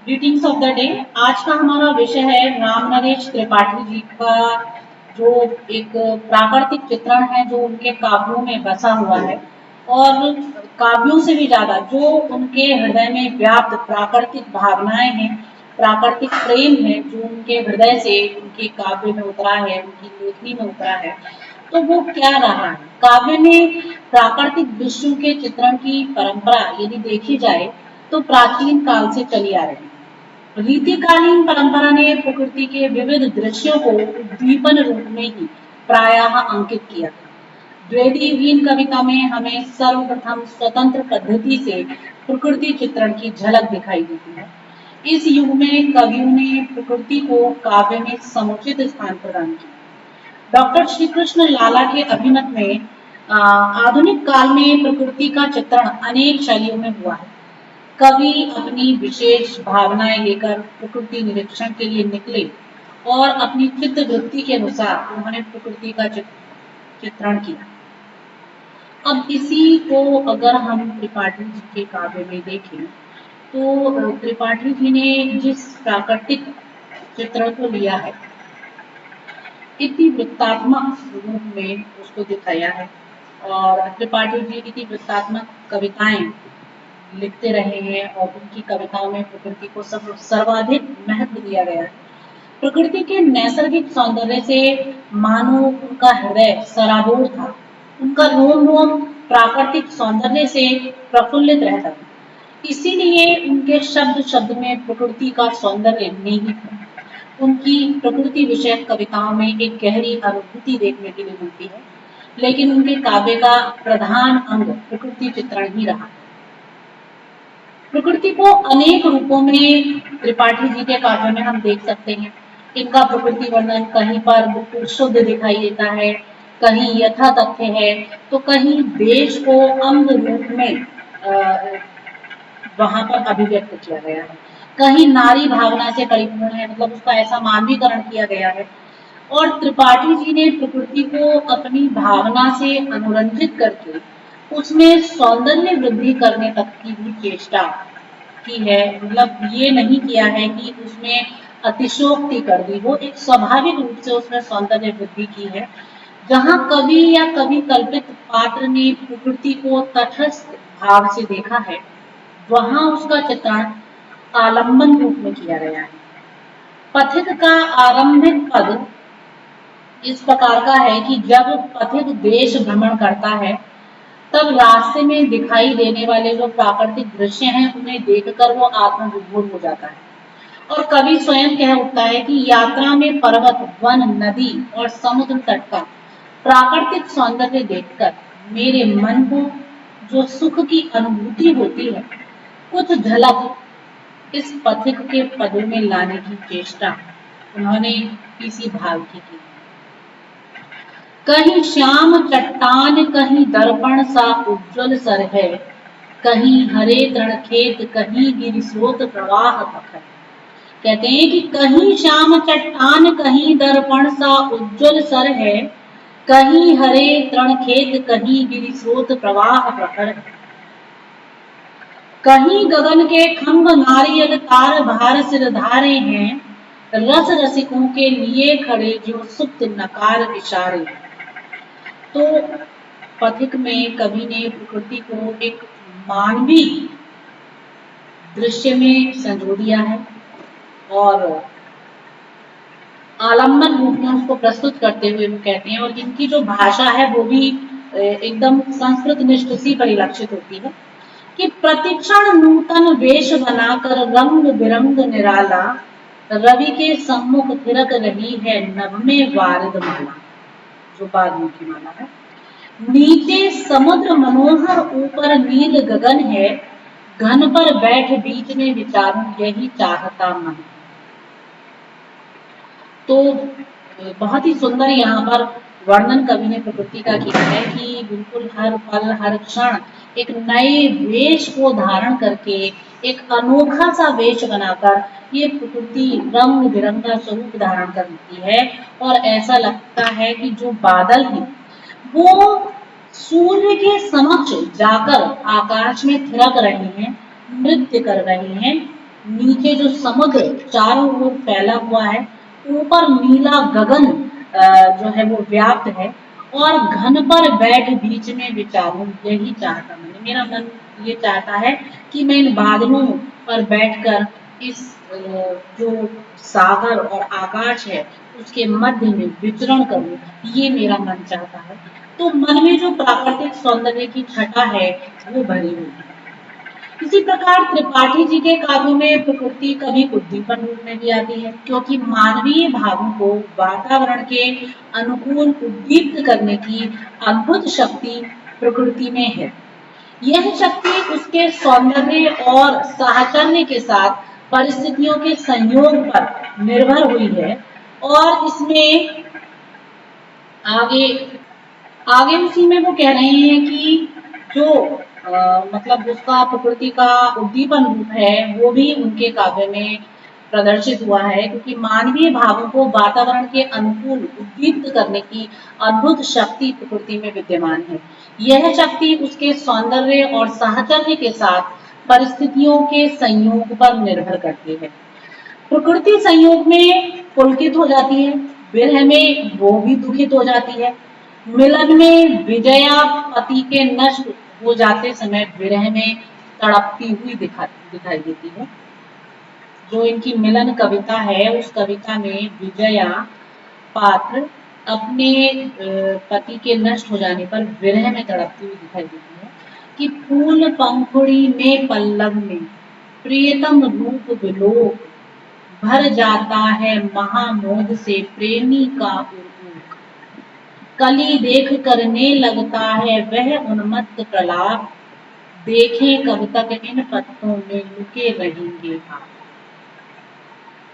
Greetings of the day. आज का हमारा विषय है राम नरेश त्रिपाठी जी का जो एक प्राकृतिक चित्रण है जो उनके काव्यों में बसा हुआ है और काव्यों से भी ज्यादा जो उनके हृदय में व्याप्त प्राकृतिक भावनाएं हैं, प्राकृतिक प्रेम है जो उनके हृदय से उनके काव्य में उतरा है, उनकी लेखनी में उतरा है। तो वो क्या रहा है? काव्य में प्राकृतिक दृश्यों के चित्रण की परंपरा यदि देखी जाए तो प्राचीन काल से चली आ रही है। रीतिकालीन परंपरा ने प्रकृति के विविध दृश्यों को उद्दीपन रूप में ही प्रायः अंकित किया। द्वैदीहीन कविता में हमें सर्वप्रथम स्वतंत्र पद्धति से प्रकृति चित्रण की झलक दिखाई देती है। इस युग में कवियों ने प्रकृति को काव्य में समुचित स्थान प्रदान किया। डॉक्टर श्री कृष्ण लाला के अभिमत में आधुनिक काल में प्रकृति का चित्रण अनेक शैलियों में हुआ है। कवि अपनी विशेष भावनाएं लेकर प्रकृति निरीक्षण के लिए निकले और अपनी चित्त वृत्ति के अनुसार उन्होंने प्रकृति का चित्रण किया। अब इसी को अगर हम त्रिपाठी जी के काव्य में देखें तो त्रिपाठी जी ने जिस प्राकृतिक चित्रण को लिया है इतिवृत्तात्मक रूप में उसको दिखाया है और त्रिपाठी जी इतिवृत्तात्मक कविताएं लिखते रहे हैं और उनकी कविताओं में प्रकृति को सर्वाधिक महत्व दिया गया है। प्रकृति के नैसर्गिक सौंदर्य से मानो उनका हृदय सराबोर था। उनका रोम रोम प्राकृतिक सौंदर्य से प्रफुल्लित रहता था। इसीलिए उनके शब्द शब्द में प्रकृति का सौंदर्य निहित है। उनकी प्रकृति विषयक कविताओं में एक गहरी अनुभूति देखने के लिए मिलती है, लेकिन उनके काव्य का प्रधान अंग प्रकृति चित्रण ही रहा। प्रकृति को अनेक रूपों में त्रिपाठी जी के काव्य में हम देख सकते हैं। इनका प्रकृति वर्णन कहीं पर बिल्कुल शुद्ध दिखाई देता है, कहीं यथा तथ्य है, तो कहीं देश को अंग रूप में वहां पर अभिव्यक्त किया गया है। कहीं नारी भावना से परिपूर्ण है, मतलब उसका ऐसा मानवीकरण किया गया है। और त्रिपाठी जी ने प्रकृति को अपनी भावना से अनुरंजित करके उसमें सौंदर्य वृद्धि करने तक की भी चेष्टा की है। मतलब ये नहीं किया है कि उसमें अतिशोक्ति कर दी हो, एक स्वाभाविक रूप से उसमें सौंदर्य वृद्धि की है। जहां कवि या कवि कल्पित पात्र ने प्रकृति को तटस्थ भाव से देखा है, वहां उसका चित्रण आलंबन रूप में किया गया है। पथिक का आरंभिक पद इस प्रकार का है कि जब पथिक देश भ्रमण करता है तब रास्ते में दिखाई देने वाले जो प्राकृतिक दृश्य हैं उन्हें देखकर वो आत्मविभोर हो जाता है और कवि स्वयं कह उठता है कि यात्रा में पर्वत, वन, नदी और समुद्र तट का प्राकृतिक सौंदर्य देखकर मेरे मन को जो सुख की अनुभूति होती है, कुछ झलक इस पथिक के पदों में लाने की चेष्टा उन्होंने इसी भाव की। कहीं श्याम चट्टान, कहीं दर्पण सा उज्ज्वल सर है, कहीं हरे तृण खेत, कहीं गिरि स्रोत प्रवाह पथ। कहते हैं कि कहीं श्याम चट्टान, कहीं दर्पण सा उज्ज्वल सर है, कहीं हरे तृण खेत, कहीं गिरि स्रोत प्रवाह प्रखर। कहीं गगन के खंभ नारियल तार भार सिर धारे हैं, रस रसिकों के लिए खड़े जो सुप्त नकार इशारे। तो पथिक में कवि ने प्रकृति को एक मानवीय दृश्य में संजो दिया है और आलम्बन रूप में उसको प्रस्तुत करते हुए वो कहते हैं, और इनकी जो भाषा है वो भी एकदम संस्कृत निष्ठ सी परिलक्षित होती है कि प्रतिक्षण नूतन वेश बनाकर रंग बिरंग निराला, रवि के सम्मुख थिरक रही है नभ में वारिद माला, जो वाल्मीकि माला है। नीचे समुद्र मनोहर, ऊपर नील गगन है, घन पर बैठ बीच में विचारूं यही चाहता मन। तो बहुत ही सुंदर यहाँ पर वर्णन कवि ने प्रकृति का किया है कि बिल्कुल हर पल हर क्षण एक नए वेश को धारण करके, एक अनोखा सा वेश बनाकर ये प्रकृति रंग बिरंगा स्वरूप धारण करती है और ऐसा लगता है कि जो बादल है वो सूर्य के समक्ष जाकर आकाश में थिरक रहे हैं, नृत्य कर रहे हैं, नीचे जो समुद्र चारों ओर फैला हुआ है, ऊपर नीला गगन जो है वो व्याप्त है, और घन पर बैठ बीच में विचारूं, यही चाहता मैंने। मेरा मन ये चाहता है कि मैं इन बादलों पर बैठकर इस जो सागर और आकाश है उसके मध्य में विचरण करूं, ये मेरा मन चाहता है। तो मन में जो प्राकृतिक सौंदर्य की छटा है वो भरी हुई है। इसी प्रकार त्रिपाठी जी के काव्यों में प्रकृति कभी उद्दीपन रूप में भी आती है, क्योंकि मानवीय भावों को वातावरण के अनुकूल उद्दीप्त करने की अद्भुत शक्ति प्रकृति में है। यह शक्ति उसके सौंदर्य और साहचर्य के साथ परिस्थितियों के संयोग पर निर्भर हुई है। और इसमें आगे आगे उसी में वो कह रहे हैं कि जो मतलब उसका प्रकृति का उद्दीपन रूप है वो भी उनके काव्य में प्रदर्शित हुआ है, क्योंकि मानवीय भावों को वातावरण के अनुकूल उद्दीप्त करने की अद्भुत शक्ति प्रकृति में विद्यमान है। यह शक्ति उसके सौंदर्य और साहचर्य के साथ परिस्थितियों के संयोग पर निर्भर करती है। प्रकृति संयोग में पुलकित हो जाती है, विरह में वो भी दुखित हो जाती है। मिलन में विजया पति के नष्ट हो जाते समय विरह में तड़पती हुई दिखाई देती है। जो इनकी मिलन कविता है उस कविता में विजया पात्र अपने पति के नष्ट हो जाने पर विरह में तड़पती हुई दिखाई देती है कि फूल पंखुड़ी में पल्लव में प्रियतम रूप विलोक भर जाता है महामोद से प्रेमी का उर्वोक। कली देख करने लगता है वह उन्मत्त प्रलाप, देखें कब तक इन पत्तों में लुके रहेंगे आप।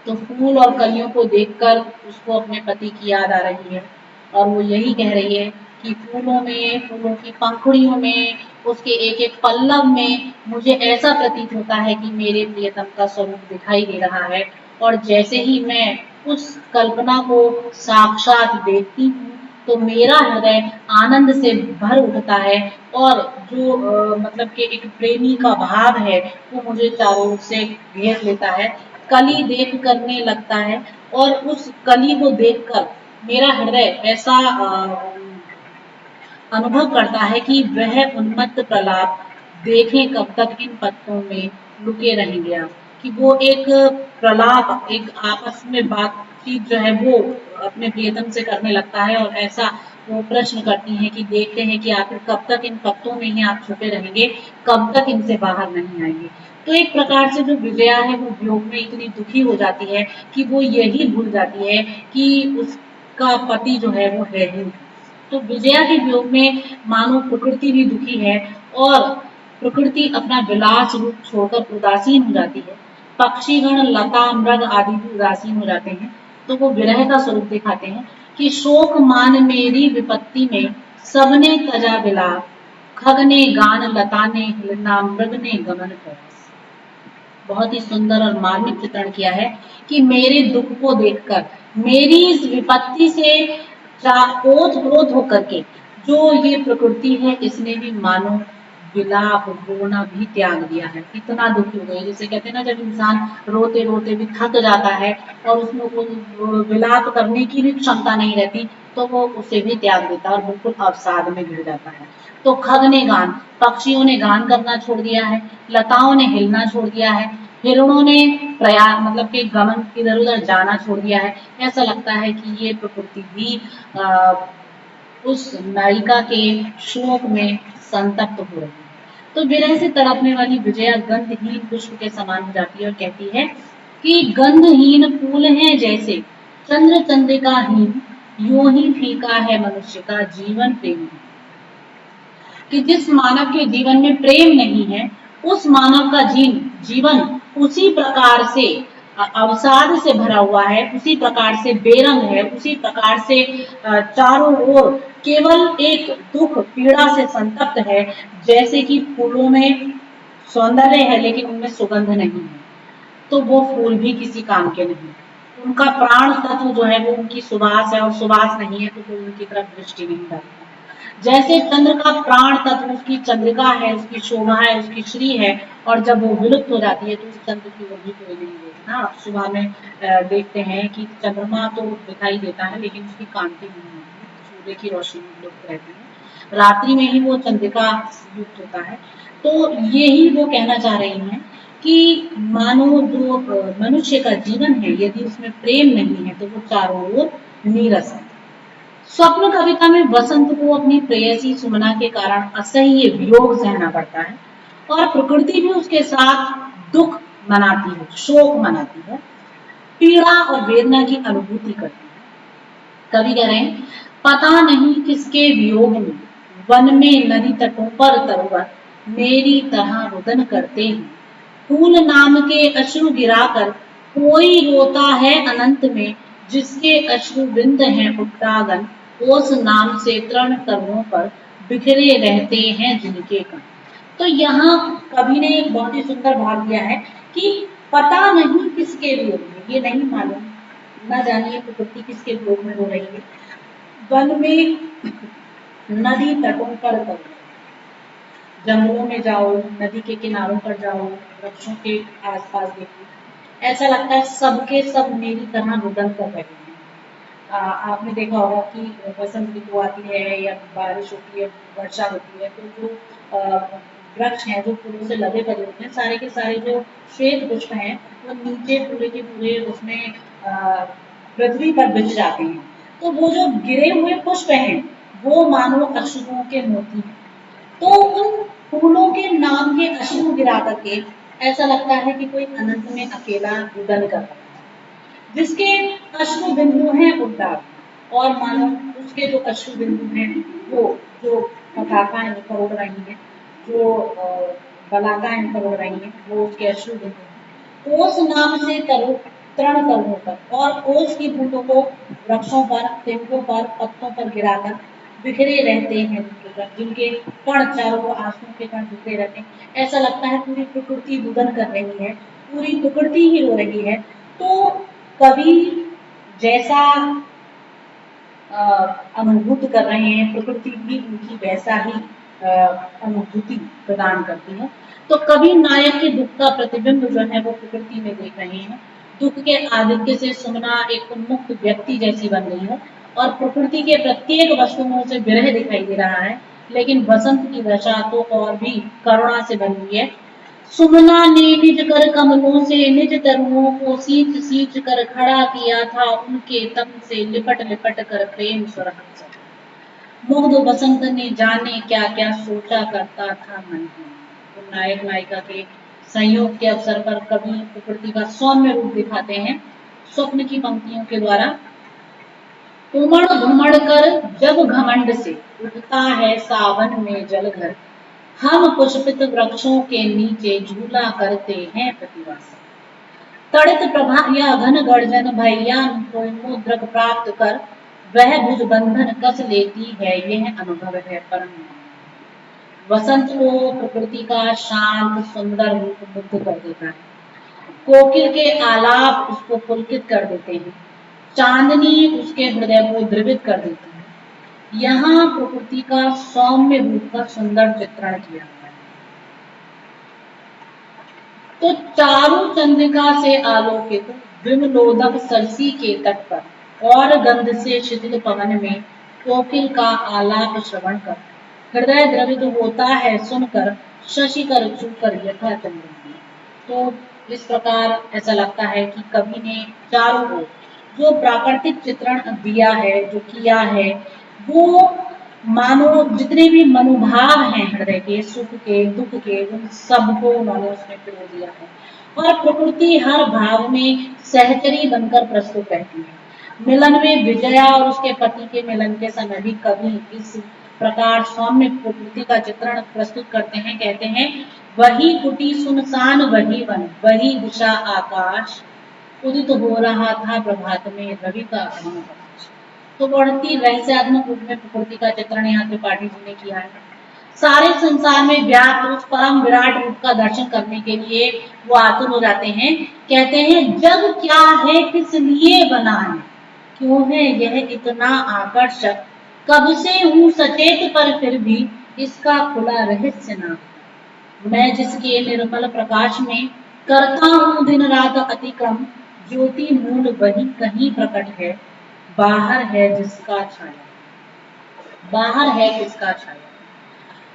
तो फूल और कलियों को देखकर उसको अपने पति की याद आ रही है, और वो यही कह रही है कि फूलों में, फूलों की पंखुड़ियों में, उसके एक एक पल्लव में मुझे ऐसा प्रतीत होता है कि मेरे प्रियतम का स्वरूप दिखाई दे रहा है। और जैसे ही मैं उस कल्पना को साक्षात देखती हूँ तो मेरा हृदय आनंद से भर उठता है, और जो मतलब कि एक प्रेमी का भाव है वो मुझे चारों ओर से घेर लेता है। कली देख करने लगता है, और उस कली को देखकर मेरा हृदय ऐसा अनुभव करता है कि वह उन्मत्त प्रलाप, देखें कब तक इन पत्तों में लुके रहेंगे आप। कि वो एक प्रलाप, एक आपस में बातचीत जो है वो अपने प्रियतम से करने लगता है, और ऐसा वो प्रश्न करती हैं कि देखते हैं कि आखिर कब तक इन पत्तों में ही आप छुपे रहेंगे, कब तक इनसे बाहर नहीं आएंगे। तो एक प्रकार से जो विजया है वो वियोग में इतनी दुखी हो जाती है कि वो यही भूल जाती है कि उसका पति जो है वो है ही नहीं। तो विजया के वियोग में मानो प्रकृति भी दुखी है, और प्रकृति अपना विलास रूप छोड़कर उदासीन हो जाती है। पक्षीगण, लता, मृग आदि भी उदासीन हो जाते हैं। तो वो विरह का स्वरूप दिखाते हैं कि शोक मान मेरी विपत्ति में सबने तजा विलाप, खग ने गान, लता ने हिलना, मृग ने गमन प्रयास। बहुत ही सुंदर और मार्मिक चित्रण किया है कि मेरे दुख को देखकर, मेरी इस विपत्ति से ओत-प्रोत होकर के जो ये प्रकृति है इसने भी मानो विलाप, रोना भी त्याग दिया है। इतना दुखी हो गई, जैसे कहते हैं ना जब इंसान रोते रोते भी थक जाता है और उसमें वो विलाप करने की भी क्षमता नहीं रहती, तो वो उसे भी त्याग देता है और बिल्कुल अवसाद में गिर जाता है। तो खग ने गान, पक्षियों ने गान करना छोड़ दिया है, लताओं ने हिलना छोड़ दिया है, हिरणों ने प्रयास मतलब कि गमन इधर उधर जाना छोड़ दिया है। ऐसा लगता है कि ये प्रकृति भी उस नायिका के शोक में संतप्त हो रही है। तो विरह से तड़पने वाली विजया गंधहीन पुष्प के समान हो जाती है और कहती है कि गंधहीन फूल हैं जैसे चंद्र चंद्रिकाहीन, यूं ही फीका है मनुष्य का जीवन प्रेम। कि जिस मानव के जीवन में प्रेम नहीं है उस मानव का जीवन उसी प्रकार से अवसाद से भरा हुआ है, उसी प्रकार से बेरंग है, उसी प्रकार से चारों ओर केवल एक दुख पीड़ा से संतप्त है, जैसे कि फूलों में सौंदर्य है लेकिन उनमें सुगंध नहीं है। तो वो फूल भी किसी काम के नहीं, उनका प्राण तत्व जो है वो उनकी सुवास है, और सुवास नहीं है तो कोई उनकी तरफ दृष्टि नहीं डालता। जैसे चंद्र का प्राण तत्व उसकी चंद्रिका है, उसकी शोभा है, उसकी श्री है, और जब वो विलुप्त हो जाती है तो उस चंद्र की ओर भी कोई नहीं देखता। आप सुबह में देखते हैं कि चंद्रमा तो दिखाई देता है लेकिन उसकी कांति नहीं होती, सूर्य की रोशनी विलुप्त रहती है, रात्रि में ही वो चंद्रिका युक्त होता है। तो यही वो कहना चाह रही हैं कि मानो जो मनुष्य का जीवन है, यदि उसमें प्रेम नहीं है तो वो चारों ओर नीरस है। स्वप्न कविता में वसंत को अपनी प्रेयसी सुमना के कारण असह्य वियोग सहना पड़ता है, और प्रकृति भी उसके साथ दुख मनाती है, शोक मनाती है, पीड़ा और वेदना की अनुभूति करती है। कवि कह रहे हैं, पता नहीं किसके वियोग में वन में नदी तटों पर तरुवर मेरी तरह रुदन करते हैं। फूल नाम के अश्रु गिराकर कोई रोता है अनंत में, जिसके अश्रु बिंद हैं उट्टागन, ओस नाम से तृण तरुओं पर बिखरे रहते हैं जिनके कण। तो यहाँ कवि ने एक बहुत ही सुंदर भाव दिया है कि पता नहीं किसके वियोग में, ये नहीं मालूम, न जानिए प्रकृति किसके वियोग में हो रही है। वन में नदी तटों पर तरुवर, जंगलों में जाओ, नदी के किनारों पर जाओ, वृक्षों के आसपास देखो, ऐसा लगता है सबके सब मेरी तरह रुदन कर रहे हैं। आपने देखा होगा कि बसंत ऋतु आती है या बारिश होती है, वर्षा होती है, तो जो वृक्ष हैं जो फूलों से लदे पड़े होते हैं, सारे के सारे जो श्वेत पुष्प हैं वो नीचे पूरे के पूरे उसमें पृथ्वी पर बिछ जाते हैं। तो वो जो गिरे हुए पुष्प हैं वो मानो अश्रुओं के मोती हैं। तो उन फूलों के नाम के अश्रु गिरा करके ऐसा लगता है कि कोई अनंत में अकेला रुदन कर रहा है, जिसके अश्रु बिंदु हैं उद्दार, और मानो उसके जो अश्रु बिंदु हैं वो जो पताकाएं फरोड़ रही हैं, जो बलाकाएं फरोड़ रही हैं, वो उसके अश्रु बिंदु हैं। ओस नाम से तरुण तरुओं पर, और ओस की बूंदों को वृक्षों पर, तिनकों पर, पत्तों पर गिराकर बिखरे रहते हैं, जिनके कण चारों ओर आंसुओं के कण बिखरे रहते हैं। ऐसा लगता है पूरी प्रकृति रुदन कर रही है, पूरी प्रकृति ही रो रही है। तो कवि जैसा अनुभूत कर रहे हैं, प्रकृति भी उनकी वैसा ही अनुभूति प्रदान करती है। तो कवि नायक के दुख का प्रतिबिंब जो है वो प्रकृति में देख रहे हैं। दुख के आधिक्य से सुमना एक उन्मुक्त व्यक्ति जैसी बन गई है, और प्रकृति के प्रत्येक वस्तु में उसे विरह दिखाई दे रहा है। लेकिन बसंत की दशा तो और भी करुणा से भरी है। सुमना ने निज कर कमलों से निज तरुओं को सींच सींच कर खड़ा किया था, उनके तन से लिपट लिपट कर प्रेम सुरहंस। मुग्ध बसंत ने जाने क्या क्या सोचा करता था मन में। तो नायक नायिका के संयोग के अवसर पर कवि प्रकृति का सौम्य रूप दिखाते हैं स्वप्न की पंक्तियों के द्वारा। उमड़ घुमड़ कर जब घमंड से उठता है सावन में जलघर, हम पुष्पित वृक्षों के नीचे झूला करते हैं प्रतिवास। तड़ित प्रभा या घन गर्जन भैया मुद्रक प्राप्त कर, वह भुज बंधन कस लेती है, यह अनुभव है परम। वसंत को प्रकृति का शांत सुंदर रूप मुग्ध कर देता है। कोकिल के आलाप उसको पुलकित कर देते हैं, चांदनी उसके हृदय को द्रवित कर देती है। यहाँ प्रकृति का सौम्य रूप का सुंदर चित्रण किया गया है। तो चारु चंद्रिका से आलोकित विमलोदक सरसी के तट पर और गंध से शिथिल पवन में कोकिल का आलाप श्रवण कर हृदय द्रवित होता है सुनकर, शशि कर चूकर यथा चंद्रमा। तो इस प्रकार ऐसा लगता है कि कवि ने चारों ओर जो प्राकृतिक चित्रण दिया है, जो किया है, वो मानो जितने भी मनोभाव हैं हृदय के, सुख के, दुख के, उन सबको उन्होंने उसमें पिरो दिया है। और प्रकृति हर भाव में सहचरी बनकर प्रस्तुत रहती है। मिलन में विजया और उसके पति के मिलन के समय भी कवि इस प्रकार सौम्य प्रकृति का चित्रण प्रस्तुत करते हैं। कहते हैं, वही कुटी सुनसान वही वन, वही दिशा आकाश, उदित हो रहा था प्रभात में रवि का अमोघ। तो बहुत ही रहस्यात्मक रूप में प्रकृति का चित्रण यहाँ त्रिपाठी जी ने किया है। सारे संसार में व्याप्त उस परम विराट रूप का दर्शन करने के लिए वो आतुर हो जाते हैं। कहते हैं, जग क्या है, किस लिए बना है, क्यों है यह इतना आकर्षक, कब से हूँ सचेत पर फिर भी इसका खुला रहस्य ना। मैं जिसके निर्मल प्रकाश में करता हूँ दिन रात अतिक्रम, ज्योति मूल वही कहीं प्रकट है, बाहर है जिसका छाया, बाहर है किसका छाया।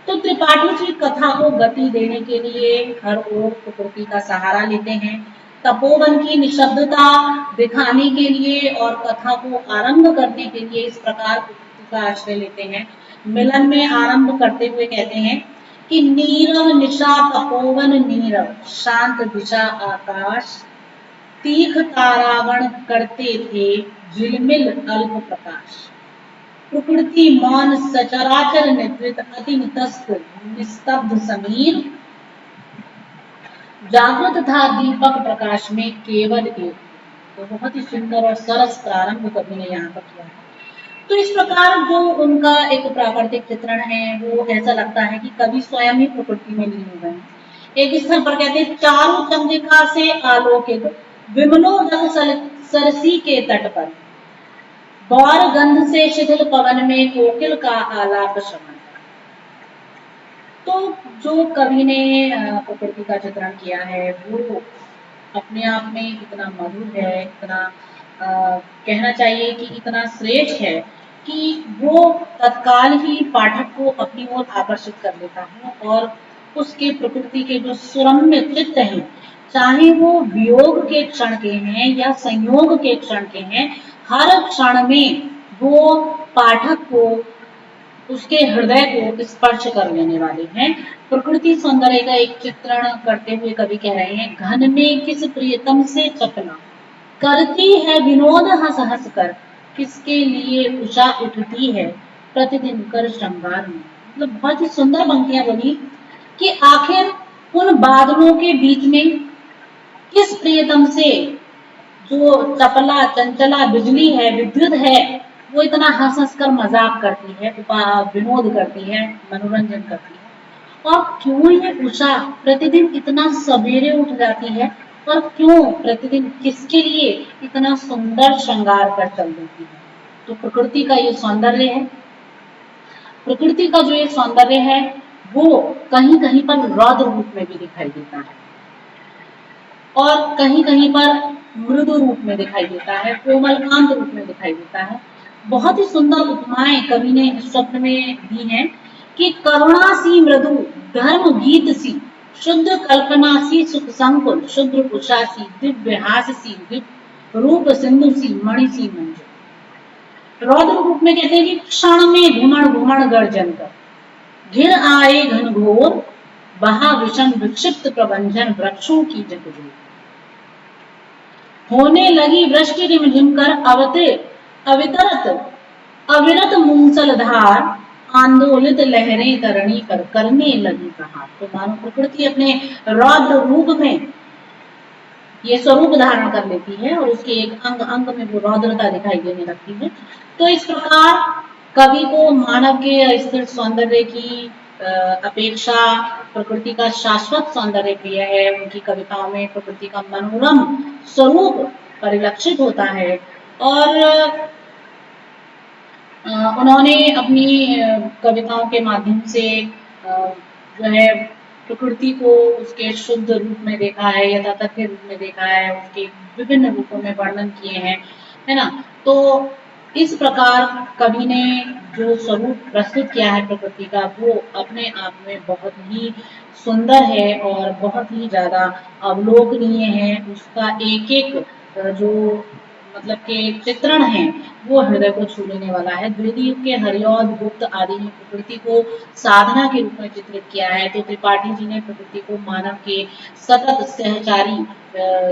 तो त्रिपाठी जी कथा को गति देने के लिए हर ओर प्रकृति का सहारा लेते हैं। तपोवन की निशब्दता दिखाने के लिए और कथा को आरंभ करने के लिए इस प्रकार प्रकृति का आश्रय लेते हैं। मिलन में आरंभ करते हुए कहते हैं कि नीरव निशा तपोवन नीरव, शांत दिशा आकाश, तीख तारागण करते थे झिलमिल अल्प प्रकाश। प्रकृति मौन सचराचर नेतृत्व अति नितस्त निस्तब्ध समीर, जागृत था दीपक प्रकाश में केवल एक। तो बहुत ही सुंदर और सरस प्रारंभ कवि ने यहाँ पर किया है। तो इस प्रकार जो उनका एक प्राकृतिक चित्रण है वो ऐसा लगता है कि कवि स्वयं ही प्रकृति में लीन हो गए हैं। एक स्थल पर कहते हैं चारों चंद्रिका से आलोकित विमलोदक सरसी के तट पर, गौर गंध से शिथिल पवन में कोकिल का आलाप श्रवण। तो जो कवि ने प्रकृति का चित्रण किया है वो अपने आप में इतना मधुर है, इतना कहना चाहिए कि इतना श्रेष्ठ है कि वो तत्काल ही पाठक को अपनी ओर आकर्षित कर लेता है। और उसके प्रकृति के जो सुरम्य चित्र हैं, चाहे वो वियोग के क्षण के हैं या संयोग के क्षण के हैं, हर क्षण में वो पाठक को उसके हृदय को स्पर्श कर लेने वाले हैं। प्रकृति सौंदर्य का एक चित्रण करते हुए कवि कह रहे हैं, घन में किस प्रियतम से चपला, करती है विनोद हंस हंस कर, किसके लिए उषा उठती है प्रतिदिन कर श्रृंगार में। मतलब बहुत ही सुंदर पंक्तियां बनी कि आखिर उन बादलों के बीच में किस प्रियतम से जो चपला चंचला बिजली है, विद्युत है, वो इतना हंस हंस कर मजाक करती है, विनोद करती है, मनोरंजन करती है। और क्यों ये उषा प्रतिदिन इतना सवेरे उठ जाती है और क्यों प्रतिदिन किसके लिए इतना सुंदर श्रृंगार कर चल देती है। तो प्रकृति का ये सौंदर्य है। प्रकृति का जो ये सौंदर्य है वो कहीं कहीं पर रौद्र रूप में भी दिखाई देता है और कहीं कहीं पर मृदु रूप में दिखाई देता है, कोमलकांत रूप में दिखाई देता है। बहुत ही सुंदर उपमाएं कवि ने इस शब्द में दी हैं कि करुणा सी मृदु, धर्म गीत सी, शुद्ध कल्पना सी सुख संकुल, शुद्ध उषा सी, दिव्य हास सी, दिव्य रूप सिंधु सी, मणि सी मंजू। रौद्र रूप में कहते हैं कि क्षण में घुमण घुमण गर्जन कर, घिर आए घनघोर, बहा विषम विक्षिप्त प्रबंधन वृक्षों की जगजोर। होने लगी वृष्टि रिमझिम कर अवितरत अविरत मूसलधार, आंदोलित लहरें तरणी पर करने लगी प्रहार। तो मानो प्रकृति अपने रौद्र रूप में ये स्वरूप धारण कर लेती है और उसके एक अंग अंग में वो रौद्रता दिखाई देने लगती है। तो इस प्रकार कवि को मानव के स्थिर सौंदर्य की अपेक्षा प्रकृति का शाश्वत सौंदर्य प्रिय है। उनकी कविताओं में प्रकृति का मनोरम स्वरूप परिलक्षित होता है और उन्होंने अपनी कविताओं के माध्यम से जो है प्रकृति को उसके शुद्ध रूप में देखा है, यथातथ्य रूप में देखा है, उसके विभिन्न रूपों में वर्णन किए हैं, है ना। तो इस प्रकार कवि ने जो स्वरूप प्रस्तुत किया है प्रकृति का वो अपने आप में बहुत ही सुंदर है और बहुत ही ज्यादा अवलोकनीय है। उसका एक एक जो मतलब के चित्रण है वो हृदय को छू लेने वाला है। द्वितीयुग के हरिऔध गुप्त आदि ने प्रकृति को साधना के रूप में चित्रित किया है, तो त्रिपाठी जी ने प्रकृति को मानव के सतत सहचारी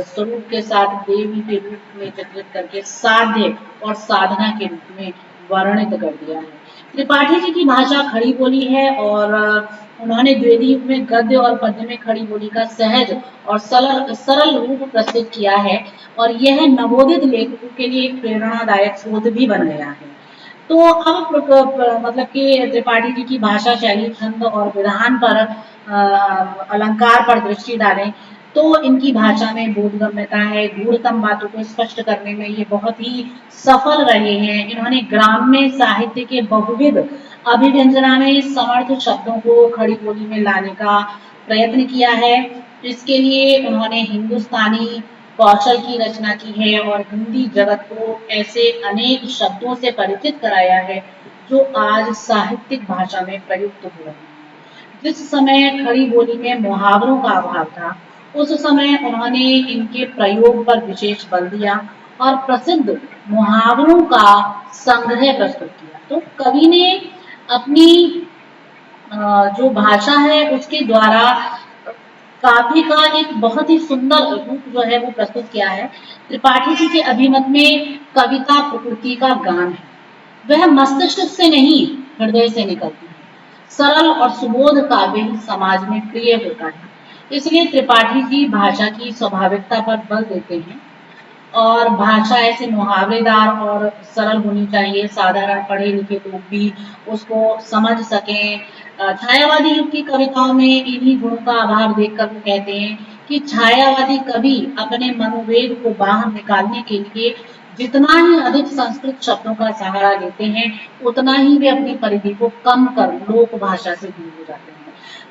स्वरूप के साथ देवी के रूप में चित्रित करके साध्य और साधना के रूप में वर्णित कर दिया है। त्रिपाठी जी की भाषा खड़ी बोली है और उन्होंने द्वितीय युग में गद्य और पद्य में खड़ी बोली का सहज और सरल रूप प्रस्तुत किया है और यह नवोदित लेखकों के लिए एक प्रेरणादायक स्रोत भी बन गया है। तो अब मतलब कि त्रिपाठी जी की भाषा शैली, छंद और विधान पर अलंकार पर दृष्टि डालें तो इनकी भाषा में बोधगम्यता है, गूढ़तम बातों को स्पष्ट करने में ये बहुत ही सफल रहे हैं। इन्होंने ग्राम्य साहित्य के बहुविध अभिव्यंजना में समर्थ शब्दों को खड़ी बोली में लाने का प्रयत्न किया है। इसके लिए उन्होंने हिंदुस्तानी कौशल की रचना की है और हिंदी जगत को ऐसे अनेक शब्दों से परिचित कराया है जो आज साहित्यिक भाषा में प्रयुक्त हो रहे हैं। जिस समय खड़ी बोली में मुहावरों का अभाव था, उस समय उन्होंने इनके प्रयोग पर विशेष बल दिया और प्रसिद्ध मुहावरों का संग्रह प्रस्तुत किया। तो कवि ने अपनी जो भाषा है उसके द्वारा काव्य का एक बहुत ही सुंदर रूप जो है वो प्रस्तुत किया है। त्रिपाठी जी के अभिमत में कविता प्रकृति का गान है, वह मस्तिष्क से नहीं हृदय से निकलती है। सरल और सुबोध काव्य ही समाज में प्रिय होता है। इसलिए त्रिपाठी जी भाषा की स्वाभाविकता पर बल देते हैं और भाषा ऐसे मुहावरेदार और सरल होनी चाहिए, साधारण पढ़े लिखे लोग भी उसको समझ सकें। छायावादी युग की कविताओं में इन्हीं गुणों का अभाव देखकर वो कहते हैं कि छायावादी कवि अपने मनोवेग को बाहर निकालने के लिए जितना ही अधिक संस्कृत शब्दों का सहारा लेते हैं, उतना ही वे अपनी परिधि को कम कर लोक भाषा से दूर हो जाते हैं।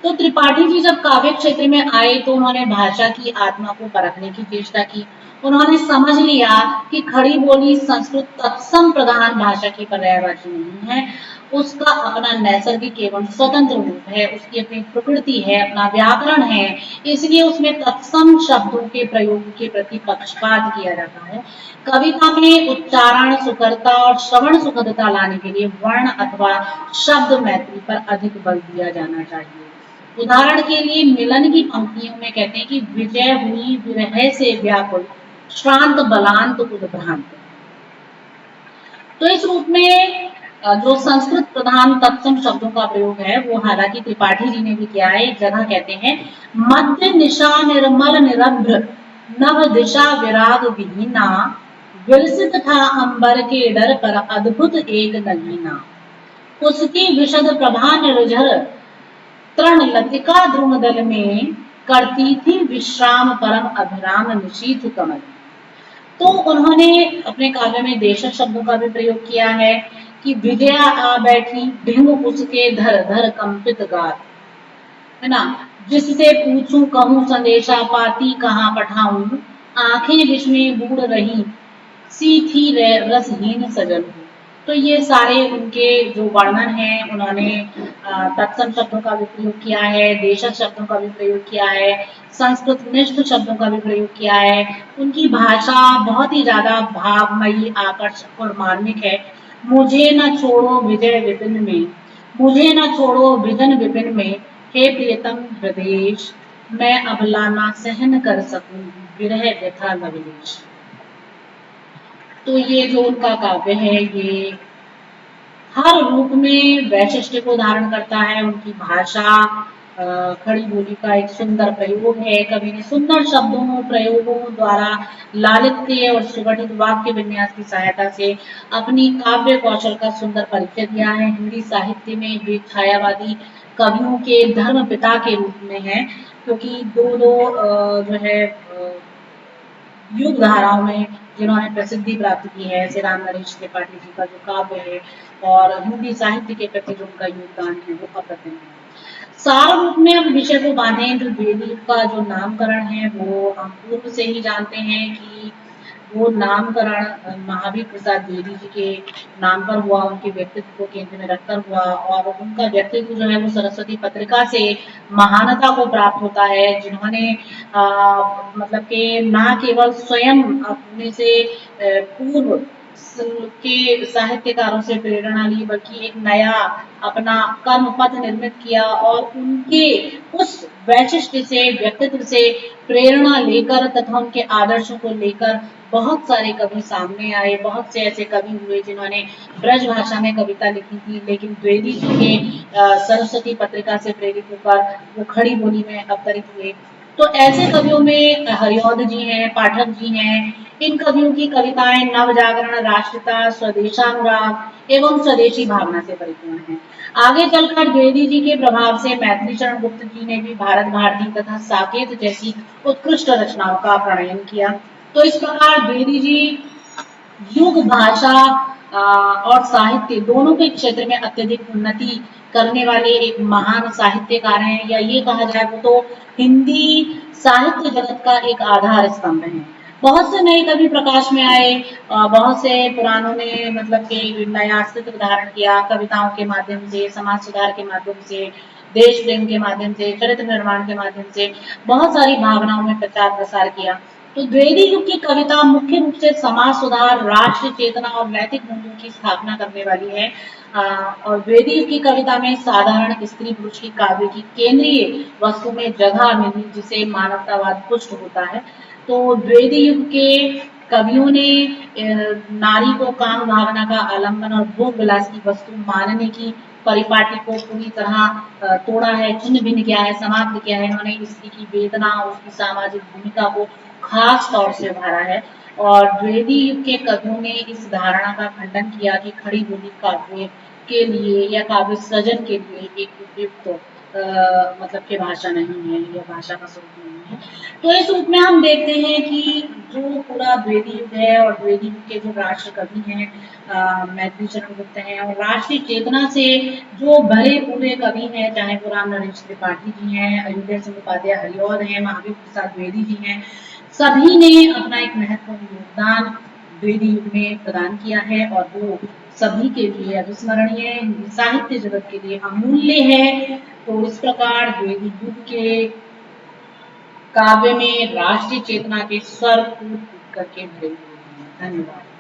तो त्रिपाठी जी जब काव्य क्षेत्र में आए तो उन्होंने भाषा की आत्मा को परखने की चेष्टा की। उन्होंने समझ लिया कि खड़ी बोली संस्कृत तत्सम प्रधान भाषा की पर्यायवाची नहीं है, उसका अपना नैसर्गिक एवं स्वतंत्र रूप है, उसकी अपनी प्रकृति है, अपना व्याकरण है। इसलिए उसमें तत्सम शब्दों के प्रयोग के प्रति पक्षपात किया जाता है। कविता में उच्चारण सुकरता और श्रवण सुखदता लाने के लिए वर्ण अथवा शब्द मैत्री पर अधिक बल दिया जाना चाहिए। उदाहरण के लिए मिलन की पंक्तियों में कहते हैं कि विजय हुई विरह से व्याकुल, श्रांत बलांत उद्भ्रांत। तो इस रूप में जो संस्कृत प्रधान तत्सम शब्दों का प्रयोग है वो हालांकि त्रिपाठी जी ने भी किया है। एक जगह कहते हैं मध्य निशा निर्मल निरभ्र नव दिशा विराग विहीना, विलसित था अंबर के डर पर अद्भुत एक नगीना, उसकी विशद प्रभा निर्झर तृण लतिका द्रुमदल में, करती थी विश्राम परम अभिराम निशीथ कमल। तो उन्होंने अपने काव्य में देशज शब्दों का भी प्रयोग किया है कि विजया आ बैठी ढिंग उसके धर धर कंपित गात, है ना, जिससे पूछूं कहूं संदेशा पाती कहाँ पठाऊं, आंखें विष में बूढ़ रही सी थी रसहीन सजल। तो ये सारे उनके जो वर्णन हैं उन्होंने तत्सम शब्दों का भी प्रयोग किया है, देशज शब्दों का भी प्रयोग किया है, संस्कृत निष्ठ शब्दों का भी प्रयोग किया है। उनकी भाषा बहुत ही ज्यादा भावमयी, आकर्षक और मार्मिक है। मुझे न छोड़ो विजय विपिन में, मुझे न छोड़ो विजन विपिन में, हे प्रियतम हृदयेश, मैं अबला ना सहन कर सकूं विरह व्यथा लवलेश। तो ये जो उनका काव्य है ये हर रूप में वैशिष्ट्य को धारण करता है। उनकी भाषा खड़ी बोली का एक सुंदर प्रयोग है। कवि ने सुंदर शब्दों प्रयोगों द्वारा लालित्य और सुगठित वाक्य विन्यास की सहायता से अपनी काव्य कौशल का सुंदर परिचय दिया है। हिंदी साहित्य में वे छायावादी कवियों के धर्म पिता के रूप में है, क्योंकि दो जो है युग धाराओं में जिन्होंने प्रसिद्धि प्राप्त की है, ऐसे राम नरेश त्रिपाठी जी का जो काव्य है और हिंदी साहित्य के प्रति जो उनका योगदान है वो अप्रतिम है। सार रूप में हम विषय को बांधें तो द्विवेदी का जो नामकरण है वो हम पूर्व से ही जानते हैं कि वो नामकरण महावीर प्रसाद द्विवेदी जी के नाम पर हुआ, उनके व्यक्तित्व को केंद्र में रखकर हुआ और उनका व्यक्तित्व जो है वो सरस्वती पत्रिका से महानता को प्राप्त होता है, जिन्होंने मतलब कि न केवल स्वयं अपने से पूर्व के साहित्यकारों से प्रेरणा ली, बल्कि एक नया अपना कर्म पथ निर्मित किया और उनके उस वैशिष्ट्य से, व्यक्तित्व से प्रेरणा लेकर तथा उनके आदर्शों को लेकर बहुत सारे कवि सामने आए। बहुत से ऐसे कवि हुए जिन्होंने ब्रज भाषा में कविता लिखी थी, लेकिन द्विवेदी जी के सरस्वती पत्रिका से प्रेरित होकर वो खड़ी बोली में अवतरित हुए। तो ऐसे कवियों में हरिऔध जी हैं, पाठक जी हैं। इन कवियों की कविताएं नवजागरण, राष्ट्रीयता, स्वदेशानुराग एवं स्वदेशी भावना से परिपूर्ण हैं। आगे चलकर द्विवेदी जी के प्रभाव से मैथिली चरण गुप्त जी ने भी भारत भारती तथा साकेत जैसी उत्कृष्ट रचनाओं का प्रणयन किया। तो इस प्रकार द्विवेदी जी युग, भाषा और साहित्य दोनों के क्षेत्र में अत्यधिक उन्नति करने वाले एक महान साहित्यकार हैं, या ये कहा जाए तो हिंदी साहित्य जगत का एक आधार स्तंभ है। बहुत से नए कवि प्रकाश में आए, बहुत से पुरानों ने मतलब कि नया अस्तित्व धारण किया, कविताओं के माध्यम से, समाज सुधार के माध्यम से, देश प्रेम के माध्यम से, चरित्र निर्माण के माध्यम से बहुत सारी भावनाओं में प्रचार प्रसार किया। तो द्विवेदी युग की कविता मुख्य रूप से समाज सुधार, राष्ट्र चेतना और नैतिक मूल्यों की स्थापना करने वाली है। और द्विवेदी युग की कविता में साधारण स्त्री पुरुष की काव्य की केंद्रीय वस्तु में जगह मिली, जिसे मानवतावाद पुष्ट होता है। तो द्विवेदी युग के कवियों ने नारी को काम भावना का आलम्बन और भोग विलास की वस्तु मानने की परिपाटी को पूरी तरह तोड़ा है, छिन्न भिन्न किया है, समाप्त किया है। इन्होंने स्त्री की वेदना, उसकी सामाजिक भूमिका को खास तौर से उभारा है। और द्विवेदी युग के कवियों ने इस धारणा का खंडन किया कि खड़ी बोली काव्य के लिए या काव्य सृजन के लिए एक उपयुक्त मतलब कि भाषा नहीं है, या भाषा का स्वरूप नहीं है। तो इस रूप में हम देखते हैं कि जो पूरा द्विवेदी युग है और द्विवेदी युग के जो राष्ट्र कवि हैं मैथिली चरण गुप्त हैं, और राष्ट्रीय चेतना से जो भरे पूरे कवि हैं, चाहे वो राम नरेश त्रिपाठी जी हैं, अयोध्या सिंह उपाध्याय हरिऔध हैं, महावीर प्रसाद द्विवेदी जी हैं, सभी ने अपना एक महत्वपूर्ण योगदान द्विवेदी युग में प्रदान किया है, और वो सभी के लिए अविस्मरणीय, हिंदी साहित्य जगत के लिए अमूल्य है। तो इस प्रकार द्विवेदी युग के काव्य में राष्ट्रीय चेतना के स्वर कूट कूट करके भरे हुए हैं। धन्यवाद।